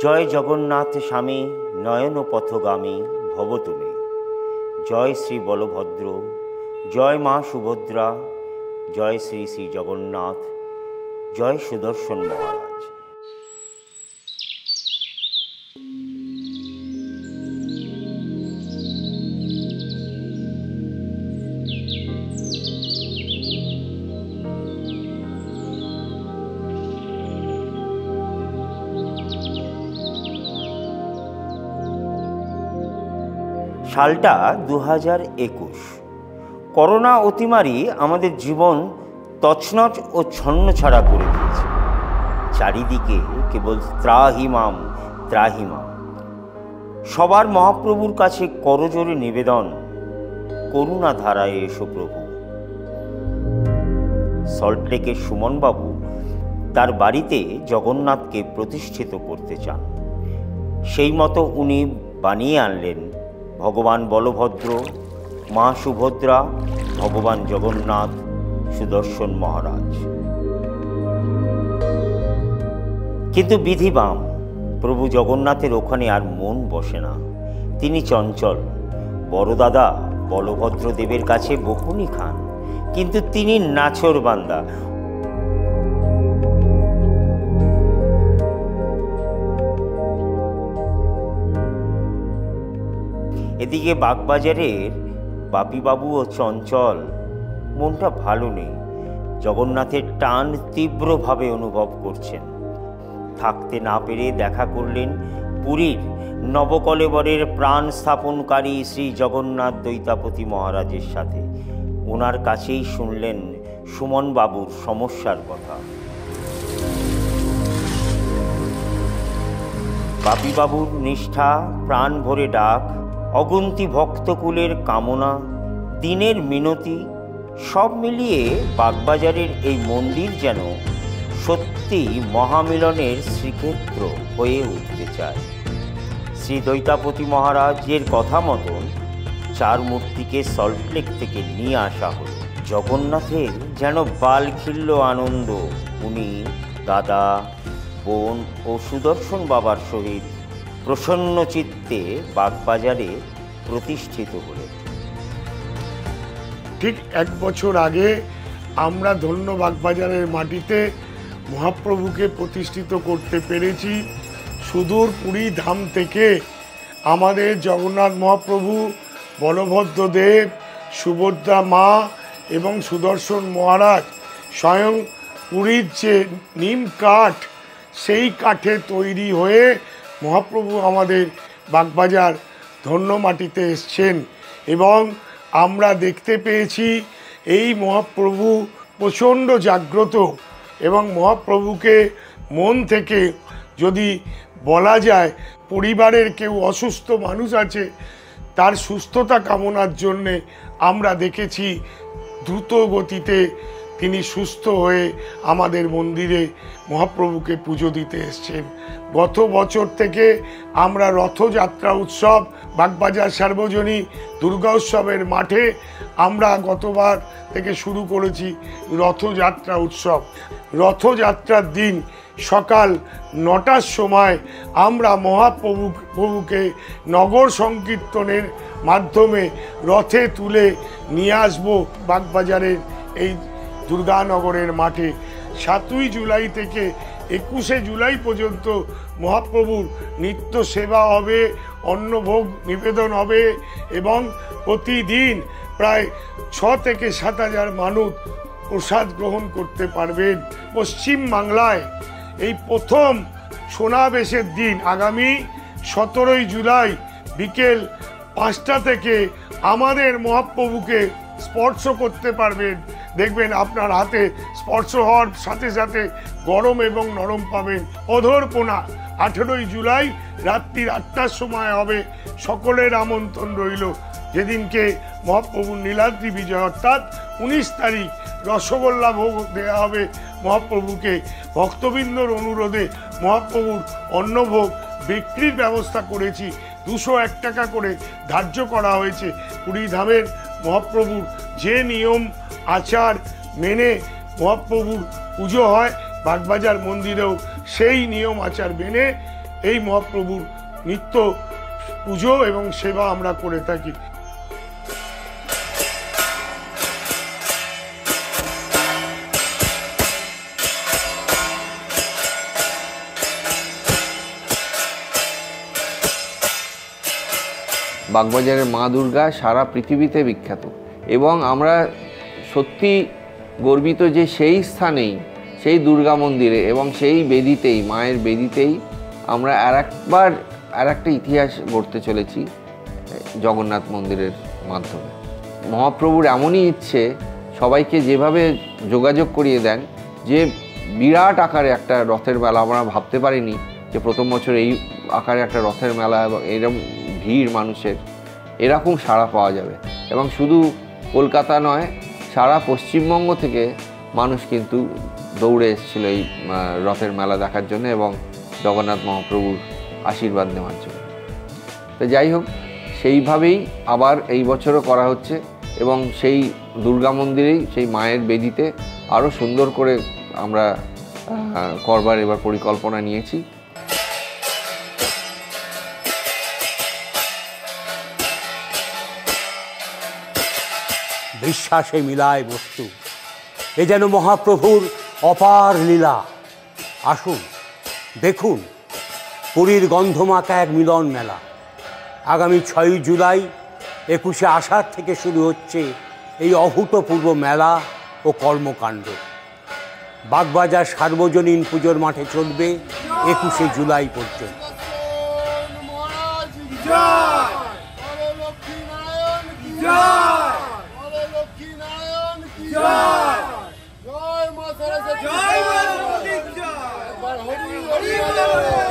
জয় জগন্নাথ স্বামী নয়ন পথগামী ভব তুমি। জয় শ্রী বলভদ্র, জয় মা সুভদ্রা, জয় শ্রী শ্রী জগন্নাথ, জয় সুদর্শন মহারাজ। সালটা 2021। করোনা অতিমারি আমাদের জীবন তছনছ ও ছন্নছাড়া করে দিয়েছে। চারিদিকে কেবল ত্রাহিমাম ত্রাহিমাম। সবার মহাপ্রভুর কাছে করজোড়ে নিবেদন, করুণা ধারায় এসো প্রভু। সল্টলেকের সুমনবাবু তার বাড়িতে জগন্নাথকে প্রতিষ্ঠিত করতে চান। সেই মতো উনি বানিয়ে আনলেন ভগবান বলভদ্র, মা সুভদ্রা, ভগবান জগন্নাথ, সুদর্শন মহারাজ। কিন্তু বিধিবাম প্রভু জগন্নাথের ওখানে আর মন বসে না। তিনি চঞ্চল। বড় দাদা বলভদ্র দেবের কাছে বকুনি খান, কিন্তু তিনি নাছোড়বান্দা। এদিকে বাগবাজারের বাপিবাবুও চঞ্চল, মনটা ভালো নেই। জগন্নাথের টান তীব্রভাবে অনুভব করছেন। থাকতে না পেরে দেখা করলেন পুরীর নবকলেবরের প্রাণ স্থাপনকারী শ্রী জগন্নাথ দৈতাপতি মহারাজের সাথে। ওনার কাছেই শুনলেন সুমনবাবুর সমস্যার কথা। বাপিবাবুর নিষ্ঠা, প্রাণ ভরে ডাক, অগুন্তি ভক্তকুলের কামনা, দিনের মিনতি, সব মিলিয়ে বাগবাজারের এই মন্দির যেন সত্যি মহামিলনের শ্রীক্ষেত্র হয়ে উঠতে চায়। শ্রী দৈতাপতি মহারাজের কথা মতন 4 মূর্তিকে সল্টলেক থেকে নিয়ে আসা হল। জগন্নাথের যেন বালখিল্য আনন্দ। উনি দাদা, বোন ও সুদর্শন বাবার সহিত প্রসন্ন চিত্তে বাগবাজারে প্রতিষ্ঠিত হলেন। ঠিক 1 বছর আগে আমরা ধন্য বাগবাজারের মাটিতে মহাপ্রভুকে প্রতিষ্ঠিত করতে পেরেছি। সুদূর পুরী ধাম থেকে আমাদের জগন্নাথ মহাপ্রভু, বলভদ্র দেব, সুভদ্রা মা এবং সুদর্শন মহারাজ স্বয়ং পুরীর যে নিম কাঠ, সেই কাঠে তৈরি হয়ে মহাপ্রভু আমাদের বাগবাজার ধন্য মাটিতে এসছেন। এবং আমরা দেখতে পেয়েছি এই মহাপ্রভু প্রচণ্ড জাগ্রত। এবং মহাপ্রভুকে মন থেকে যদি বলা যায়, পরিবারের কেউ অসুস্থ মানুষ আছে, তার সুস্থতা কামনার জন্যে আমরা দেখেছি দ্রুত গতিতে তিনি সুস্থ হয়ে আমাদের মন্দিরে মহাপ্রভুকে পুজো দিতে এসছেন। গত বছর থেকে আমরা রথযাত্রা উৎসব বাগবাজার সার্বজনীন দুর্গা উৎসবের মাঠে আমরা গতবার থেকে শুরু করেছি রথযাত্রা উৎসব। রথযাত্রার দিন সকাল 9টার সময় আমরা মহাপ্রভুকে নগর সংকীর্তনের মাধ্যমে রথে তুলে নিয়ে আসবো বাগবাজারের এই দুর্গানগরের মাঠে। 7ই জুলাই থেকে 21শে জুলাই পর্যন্ত মহাপ্রভুর নিত্য সেবা হবে, অন্নভোগ নিবেদন হবে এবং প্রতিদিন প্রায় 6 থেকে 7,000 মানুষ প্রসাদ গ্রহণ করতে পারবেন। পশ্চিম বাংলায় এই প্রথম সোনাবেশের দিন আগামী 17ই জুলাই বিকেল 5টা থেকে আমাদের মহাপ্রভুকে স্পর্শ করতে পারবেন। দেখবেন আপনার হাতে স্পর্শ হওয়ার সাথে সাথে গরম এবং নরম পাবেন। অধরপোনা 18ই জুলাই রাত্রি 8টার সময় হবে। সকলের আমন্ত্রণ রইল। যেদিনকে মহাপ্রভুর নীলাদ্রি বিজয় অর্থাৎ 19 তারিখ রসগোল্লা ভোগ দেওয়া হবে মহাপ্রভুকে। ভক্তবৃন্দর অনুরোধে মহাপ্রভুর অন্নভোগ বিক্রির ব্যবস্থা করেছি। 201 টাকা করে ধার্য করা হয়েছে। পুরী ধামের মহাপ্রভুর যে নিয়ম আচার মেনে মহাপ্রভুর পুজো হয়, বাগবাজার মন্দিরেও সেই নিয়ম আচার মেনে এই মহাপ্রভুর নিত্য পুজো এবং সেবা আমরা করে থাকি। বাগবাজারের মা দুর্গা সারা পৃথিবীতে বিখ্যাত এবং আমরা সত্যি গর্বিত যে সেই স্থানেই, সেই দুর্গা মন্দিরে এবং সেই বেদিতেই, মায়ের বেদিতেই আমরা আর একটা ইতিহাস গড়তে চলেছি জগন্নাথ মন্দিরের মাধ্যমে। মহাপ্রভুর এমনই ইচ্ছে সবাইকে যেভাবে যোগাযোগ করিয়ে দেন যে বিরাট আকারে একটা রথের মেলা, আমরা ভাবতে পারিনি যে প্রথম বছর এই আকারে একটা রথের মেলা এবং এরকম ভিড় মানুষের, এরকম সাড়া পাওয়া যাবে। এবং শুধু কলকাতা নয়, সারা পশ্চিমবঙ্গ থেকে মানুষ কিন্তু দৌড়ে এসেছিল এই রথের মেলা দেখার জন্য এবং জগন্নাথ মহাপ্রভুর আশীর্বাদ নেওয়ার জন্য। তো যাই হোক, সেইভাবেই আবার এই বছরও করা হচ্ছে এবং সেই দুর্গা মন্দিরেই, সেই মায়ের বেদিতে আরও সুন্দর করে আমরা করবার এবার পরিকল্পনা নিয়েছি। বিশ্বাসে মিলায় বস্তু, এ যেন মহাপ্রভুর অপার লীলা। আসুন দেখুন পুরীর গন্ধমাখা এক মিলন মেলা। আগামী 6 জুলাই 21শে আষাঢ় থেকে শুরু হচ্ছে এই অভূতপূর্ব মেলা ও কর্মকাণ্ড। বাগবাজার সার্বজনীন পুজোর মাঠে চলবে 21শে জুলাই পর্যন্ত। জয় মা সরস্বতী, জয় মা লক্ষ্মী, জয় হরি হরি।